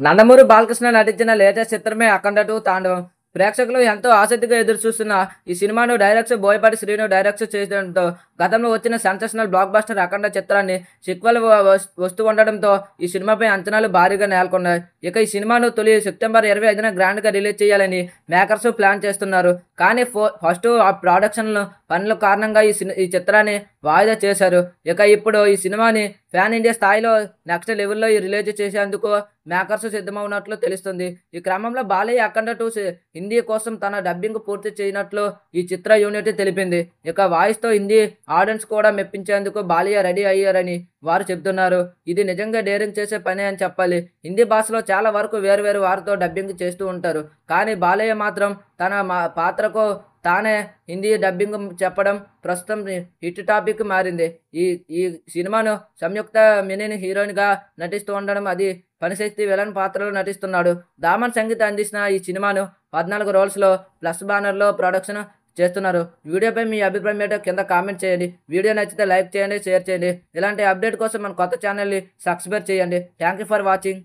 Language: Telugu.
నందమూరి బాలకృష్ణ నటించిన లేటెస్ట్ చిత్రమే అఖండ 2 తాండవం. ప్రేక్షకులు ఎంతో ఆసక్తిగా ఎదురుచూస్తున్న ఈ సినిమాను డైరెక్టర్ బోయపాటి శ్రీను డైరెక్ట్ చేయడంతో గతంలో వచ్చిన సెన్సేషనల్ బ్లాక్ బస్టర్ అఖండ చిత్రాన్ని సీక్వెల్ వస్తూ ఉండడంతో ఈ సినిమాపై అంచనాలు భారీగా నెలకొన్నాయి. ఇక ఈ సినిమాను తొలి సెప్టెంబర్ 25న గ్రాండ్గా రిలీజ్ చేయాలని మేకర్స్ ప్లాన్ చేస్తున్నారు. కానీ ఫస్ట్ ఆ ప్రొడక్షన్ పనుల కారణంగా ఈ చిత్రాన్ని వాయిదా చేశారు. ఇక ఇప్పుడు ఈ సినిమాని ఫ్యాన్ ఇండియా స్థాయిలో నెక్స్ట్ లెవెల్లో రిలీజ్ చేసేందుకు మేకర్స్ సిద్ధమవునట్లు తెలుస్తుంది. ఈ క్రమంలో బాలయ్య అఖండ 2 హిందీ కోసం తన డబ్బింగ్ పూర్తి చేయనట్లు ఈ చిత్ర యూనిట్ తెలిపింది. ఇక వాయిస్తో హిందీ ఆడియన్స్ కూడా మెప్పించేందుకు బాలయ్య రెడీ అయ్యారని వారు చెబుతున్నారు. ఇది నిజంగా డేరింగ్ చేసే పనే అని చెప్పాలి. హిందీ భాషలో చాలా వరకు వేరు వారితో డబ్బింగ్ చేస్తూ ఉంటారు. కానీ బాలయ్య మాత్రం తన పాత్రకు తానే హిందీ డబ్బింగ్ చెప్పడం ప్రస్తుతం హిట్ టాపిక్ మారింది. ఈ ఈ సినిమాను సంయుక్త మీనన్ హీరోయిన్గా నటిస్తూ ఉండడం, అది పనిశక్తి విలన్ పాత్రలో నటిస్తున్నాడు. దామన్ సంగీతం అందించిన ఈ సినిమాను 14 రోల్స్లో ప్లస్ బ్యానర్లో ప్రొడక్షన్ చేస్తున్నారు. వీడియోపై మీ అభిప్రాయం ఏంటో కింద కామెంట్ చేయండి. వీడియో నచ్చితే లైక్ చేయండి, షేర్ చేయండి. ఇలాంటి అప్డేట్ కోసం మన కొత్త ఛానల్ని సబ్స్క్రైబ్ చేయండి. Thank you for watching.